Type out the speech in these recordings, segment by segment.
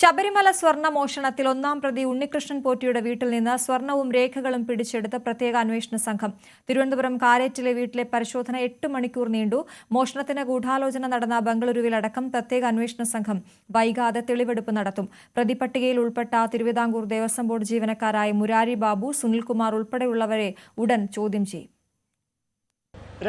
ശബരിമല സ്വർണ്ണ മോഷണത്തിൽ ഒന്നാം പ്രതി ഉണ്ണികൃഷ്ണൻ പോറ്റിയുടെ വീട്ടിൽ നിന്ന് സ്വർണവും രേഖകളും പിടിച്ചെടുത്ത് പ്രത്യേക അന്വേഷണ സംഘം. തിരുവനന്തപുരം കാരേറ്റിലെ വീട്ടിലെ പരിശോധന 8 മണിക്കൂർ നീണ്ടു. മോഷണത്തിന് ഗൂഢാലോചന നടന്ന ബംഗളൂരുവിലടക്കം പ്രത്യേക അന്വേഷണ സംഘം വൈകാതെ തെളിവെടുപ്പ് നടത്തും. പ്രതിപട്ടികയിൽ ഉൾപ്പെട്ട തിരുവിതാംകൂർ ദേവസ്വം ബോർഡ് ജീവനക്കാരായ മുരാരി ബാബു, സുനിൽകുമാർ ഉൾപ്പെടെയുള്ളവരെ ഉടൻ ചോദ്യം ചെയ്യും.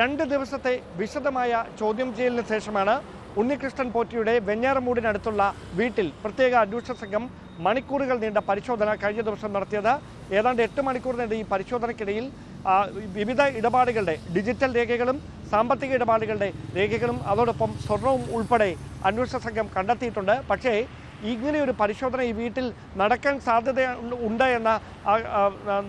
2 ദിവസത്തെ വിശദമായ ചോദ്യം ചെയ്യലിന് ശേഷമാണ് ഉണ്ണികൃഷ്ണൻ പോറ്റിയുടെ വെഞ്ഞാറമൂടിനടുത്തുള്ള വീട്ടിൽ പ്രത്യേക അന്വേഷണ സംഘം മണിക്കൂറുകൾ നീണ്ട പരിശോധന കഴിഞ്ഞ ദിവസം നടത്തിയത്. ഏതാണ്ട് 8 മണിക്കൂർ നീണ്ട ഈ പരിശോധനയ്ക്കിടയിൽ വിവിധ ഇടപാടുകളുടെ ഡിജിറ്റൽ രേഖകളും സാമ്പത്തിക ഇടപാടുകളുടെ രേഖകളും അതോടൊപ്പം സ്വർണവും ഉൾപ്പെടെ അന്വേഷണ സംഘം കണ്ടെത്തിയിട്ടുണ്ട്. പക്ഷേ ഇങ്ങനെയൊരു പരിശോധന ഈ വീട്ടിൽ നടക്കാൻ സാധ്യത ഉണ്ട് എന്ന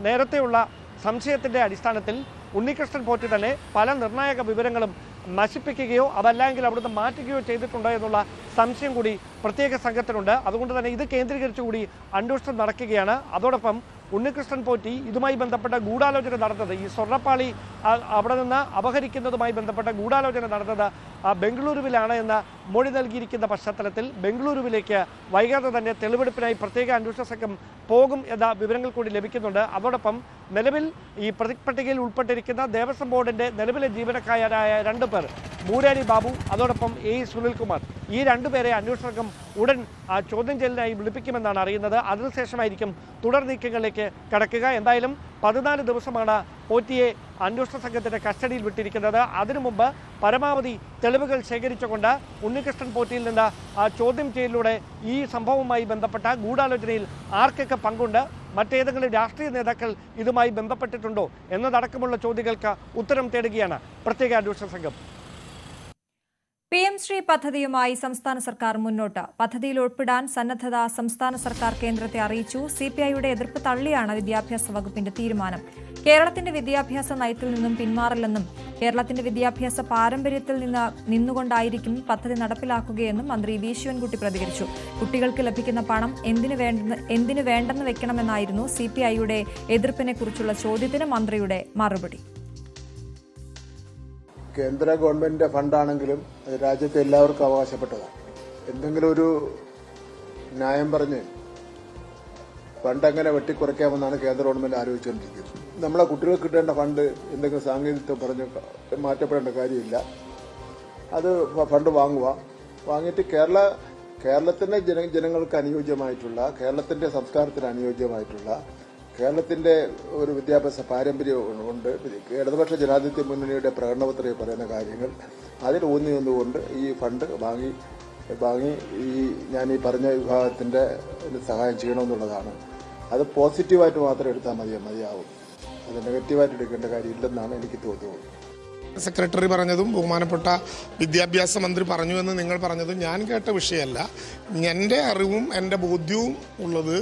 നേരത്തെയുള്ള സംശയത്തിൻ്റെ അടിസ്ഥാനത്തിൽ ഉണ്ണികൃഷ്ണൻ പോറ്റി തന്നെ പല നിർണായക വിവരങ്ങളും നശിപ്പിക്കുകയോ അതല്ലെങ്കിൽ അവിടുന്ന് മാറ്റുകയോ ചെയ്തിട്ടുണ്ടോ എന്നുള്ള സംശയം കൂടി പ്രത്യേക സംഘത്തിനുണ്ട്. അതുകൊണ്ട് തന്നെ ഇത് കേന്ദ്രീകരിച്ചുകൂടി അന്വേഷണം നടക്കുകയാണ്. അതോടൊപ്പം ഉണ്ണികൃഷ്ണൻ പോറ്റി ഇതുമായി ബന്ധപ്പെട്ട ഗൂഢാലോചന നടന്നത്, ഈ സ്വർണ്ണപ്പാളി അവിടെ നിന്ന് അപഹരിക്കുന്നതുമായി ബന്ധപ്പെട്ട ഗൂഢാലോചന നടന്നത് ബംഗളൂരുവിലാണ് എന്ന മൊഴി നൽകിയിരിക്കുന്ന പശ്ചാത്തലത്തിൽ ബംഗളൂരുവിലേക്ക് വൈകാതെ തന്നെ തെളിവെടുപ്പിനായി പ്രത്യേക അന്വേഷണ സംഘം പോകും എന്ന വിവരങ്ങൾ കൂടി ലഭിക്കുന്നുണ്ട്. അതോടൊപ്പം നിലവിൽ ഈ പ്രതിപട്ടികയിൽ ഉൾപ്പെട്ടിരിക്കുന്ന ദേവസ്വം ബോർഡിൻ്റെ നിലവിലെ ജീവനക്കാരായ 2 പേർ, മുരാരി ബാബു അതോടൊപ്പം സുനിൽകുമാർ, ഈ 2 പേരെ അന്വേഷണ സംഘം ഉടൻ ചോദ്യം ചെയ്യലിനായി വിളിപ്പിക്കുമെന്നാണ് അറിയുന്നത്. അതിനുശേഷമായിരിക്കും തുടർ നീക്കങ്ങളിലേക്ക് കടക്കുക. എന്തായാലും 14 ദിവസമാണ് പോറ്റിയെ അന്വേഷണ സംഘത്തിന്റെ കസ്റ്റഡിയിൽ വിട്ടിരിക്കുന്നത്. അതിനു മുമ്പ് പരമാവധി തെളിവുകൾ ശേഖരിച്ചുകൊണ്ട് ഉണ്ണികൃഷ്ണൻ പോറ്റിയിൽ നിന്ന് ചോദ്യം ചെയ്യലിലൂടെ ഈ സംഭവവുമായി ബന്ധപ്പെട്ട ഗൂഢാലോചനയിൽ ആർക്കൊക്കെ പങ്കുണ്ട്, മറ്റേതെങ്കിലും രാഷ്ട്രീയ നേതാക്കൾ ഇതുമായി ബന്ധപ്പെട്ടിട്ടുണ്ടോ എന്നതടക്കമുള്ള ചോദ്യങ്ങൾക്ക് ഉത്തരം തേടുകയാണ് പ്രത്യേക അന്വേഷണ സംഘം. PM ശ്രീ പദ്ധതിയുമായി സംസ്ഥാന സർക്കാർ മുന്നോട്ട്. പദ്ധതിയിൽ ഉൾപ്പെടാൻ സന്നദ്ധത സംസ്ഥാന സർക്കാർ കേന്ദ്രത്തെ അറിയിച്ചു. CPIയുടെ എതിർപ്പ് തള്ളിയാണ് വിദ്യാഭ്യാസ വകുപ്പിന്റെ തീരുമാനം. കേരളത്തിന്റെ വിദ്യാഭ്യാസ നയത്തിൽ നിന്നും പിന്മാറില്ലെന്നും കേരളത്തിന്റെ വിദ്യാഭ്യാസ പാരമ്പര്യത്തിൽ നിന്നുകൊണ്ടായിരിക്കും പദ്ധതി നടപ്പിലാക്കുകയെന്നും മന്ത്രി വി ശിവൻകുട്ടി പ്രതികരിച്ചു. കുട്ടികൾക്ക് ലഭിക്കുന്ന പണം എന്തിനു വേണ്ടെന്ന് വെക്കണമെന്നായിരുന്നു CPIയുടെ എതിർപ്പിനെക്കുറിച്ചുള്ള ചോദ്യത്തിന് മന്ത്രിയുടെ മറുപടി. കേന്ദ്ര ഗവൺമെന്റിന്റെ ഫണ്ടാണെങ്കിലും അത് രാജ്യത്തെ എല്ലാവർക്കും അവകാശപ്പെട്ടതാണ്. എന്തെങ്കിലും ഒരു ന്യായം പറഞ്ഞ് ഫണ്ട് എങ്ങനെ വെട്ടിക്കുറയ്ക്കാമെന്നാണ് കേന്ദ്ര ഗവൺമെന്റ് ആലോചിച്ചുകൊണ്ടിരിക്കുന്നത്. നമ്മളെ കുട്ടികൾക്ക് കിട്ടേണ്ട ഫണ്ട് എന്തെങ്കിലും സാങ്കേതികത്വം പറഞ്ഞ് മാറ്റപ്പെടേണ്ട കാര്യമില്ല. അത് ഫണ്ട് വാങ്ങിയിട്ട് കേരളത്തിന്റെ ജനങ്ങൾക്ക് അനുയോജ്യമായിട്ടുള്ള, കേരളത്തിന്റെ സംസ്കാരത്തിന് അനുയോജ്യമായിട്ടുള്ള, കേരളത്തിന്റെ ഒരു വിദ്യാഭ്യാസ പാരമ്പര്യം ഉണ്ട്. ഇടതുപക്ഷ ജനാധിപത്യ മുന്നണിയുടെ പ്രകടനപത്രികയിൽ പറയുന്ന കാര്യങ്ങൾ അതിൽ ഊന്നിയൊന്നുകൊണ്ട് ഈ ഫണ്ട് വാങ്ങി ഞാൻ ഈ പറഞ്ഞ വിഭാഗത്തിന്റെ സഹായം ചെയ്യണമെന്നുള്ളതാണ്. അത് പോസിറ്റീവായിട്ട് മാത്രം എടുത്താൽ മതിയാവും. അത് നെഗറ്റീവായിട്ട് എടുക്കേണ്ട കാര്യമില്ലെന്നാണ് എനിക്ക് തോന്നുന്നത്. സെക്രട്ടറി പറഞ്ഞതും ബഹുമാനപ്പെട്ട വിദ്യാഭ്യാസ മന്ത്രി പറഞ്ഞുവെന്ന് നിങ്ങൾ പറഞ്ഞതും ഞാൻ കേട്ട വിഷയമല്ല. എൻ്റെ അറിവും എൻ്റെ ബോധ്യവും ഉള്ളത്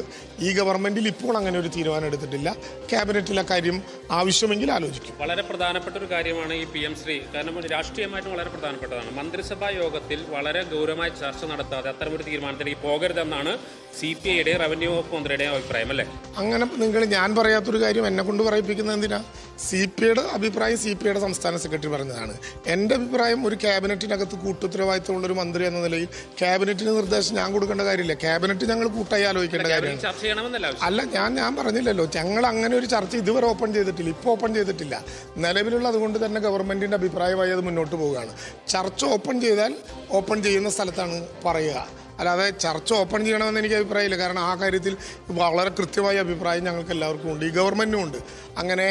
ഈ ഗവൺമെന്റിൽ ഇപ്പോൾ അങ്ങനെ ഒരു തീരുമാനം എടുത്തിട്ടില്ല. ക്യാബിനറ്റിലെ കാര്യം ആവശ്യമെങ്കിൽ ആലോചിക്കും. വളരെ പ്രധാനപ്പെട്ട ഒരു കാര്യമാണ് ഈ PM ശ്രീ. കാരണം രാഷ്ട്രീയമായിട്ടും വളരെ പ്രധാനപ്പെട്ടതാണ്. മന്ത്രിസഭാ യോഗത്തിൽ വളരെ ഗൗരവമായി ചർച്ച നടത്താതെ അത്തരമൊരു തീരുമാനത്തിലേക്ക് പോകരുതെന്നാണ് CPIയുടെ റവന്യൂ വകുപ്പ് മന്ത്രിയുടെ അഭിപ്രായം, അല്ലേ? അങ്ങനെ ഞാൻ പറയാത്തൊരു കാര്യം എന്നെ കൊണ്ട് പറയിപ്പിക്കുന്നത് എന്തിനാ? CPIയുടെ അഭിപ്രായം CPIയുടെ സംസ്ഥാന സെക്രട്ടറി പറഞ്ഞതാണ്. എൻ്റെ അഭിപ്രായം ഒരു ക്യാബിനറ്റിനകത്ത് കൂട്ടുത്തരവാദിത്തമുള്ള ഒരു മന്ത്രി എന്ന നിലയിൽ ക്യാബിനറ്റിന് നിർദ്ദേശം ഞാൻ കൊടുക്കേണ്ട കാര്യമില്ല. ക്യാബിനറ്റ് ഞങ്ങൾ കൂട്ടായി ആലോചിക്കേണ്ട കാര്യമാണ്. അല്ല, ഞാൻ പറഞ്ഞില്ലല്ലോ, ഞങ്ങൾ അങ്ങനെ ഒരു ചർച്ച ഇതുവരെ ഓപ്പൺ ചെയ്തിട്ടില്ല. ഇപ്പോൾ ഓപ്പൺ ചെയ്തിട്ടില്ല. നിലവിലുള്ള അതുകൊണ്ട് തന്നെ ഗവൺമെന്റിന്റെ അഭിപ്രായമായി അത് മുന്നോട്ട് പോവുകയാണ്. ചർച്ച ഓപ്പൺ ചെയ്താൽ ഓപ്പൺ ചെയ്യുന്ന സ്ഥലത്താണ് പറയുക. അല്ലാതെ ചർച്ച ഓപ്പൺ ചെയ്യണമെന്ന് എനിക്ക് അഭിപ്രായമില്ല. കാരണം ആ കാര്യത്തിൽ വളരെ കൃത്യമായ അഭിപ്രായം ഞങ്ങൾക്ക് എല്ലാവർക്കും ഉണ്ട്, ഈ ഗവൺമെന്റിനും ഉണ്ട്. അങ്ങനെ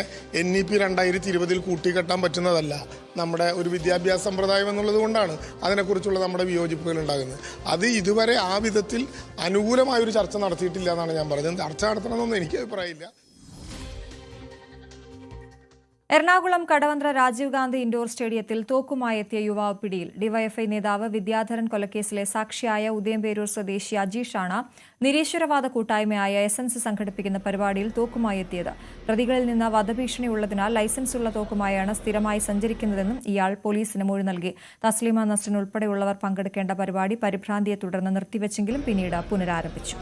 NEP 2020 കൂട്ടിക്കെട്ടാൻ പറ്റുന്നതല്ല നമ്മുടെ ഒരു വിദ്യാഭ്യാസ സമ്പ്രദായം എന്നുള്ളത് കൊണ്ടാണ് അതിനെക്കുറിച്ചുള്ള നമ്മുടെ വിയോജിപ്പുകൾ ഉണ്ടാകുന്നത്. അത് ഇതുവരെ ആ വിധത്തിൽ അനുകൂലമായൊരു ചർച്ച നടത്തിയിട്ടില്ല എന്നാണ് ഞാൻ പറഞ്ഞത്. ചർച്ച നടത്തണമെന്നൊന്നും എനിക്ക് അഭിപ്രായമില്ല. എറണാകുളം കടവന്ത്ര രാജീവ് ഗാന്ധി ഇൻഡോർ സ്റ്റേഡിയത്തിൽ തോക്കുമായി എത്തിയ യുവാവ് പിടിയിൽ. ഡിവൈഎഫ്ഐ നേതാവ് വിദ്യാധരൻ കൊലക്കേസിലെ സാക്ഷിയായ ഉദയംപേരൂർ സ്വദേശി അജീഷാണ് നിരീശ്വരവാദ കൂട്ടായ്മയായ എസൻസ് സംഘടിപ്പിക്കുന്ന പരിപാടിയിൽ തോക്കുമായി എത്തിയത്. പ്രതികളിൽ നിന്ന് വധഭീഷണി ഉള്ളതിനാൽ ലൈസൻസുള്ള തോക്കുമായാണ് സ്ഥിരമായി സഞ്ചരിക്കുന്നതെന്നും ഇയാൾ പോലീസിന് മൊഴി നൽകി. തസ്ലീമ നസ്രിൻ ഉൾപ്പെടെയുള്ളവർ പങ്കെടുക്കേണ്ട പരിപാടി പരിഭ്രാന്തിയെ തുടർന്ന് നിർത്തിവെച്ചെങ്കിലും പിന്നീട് പുനരാരംഭിച്ചു.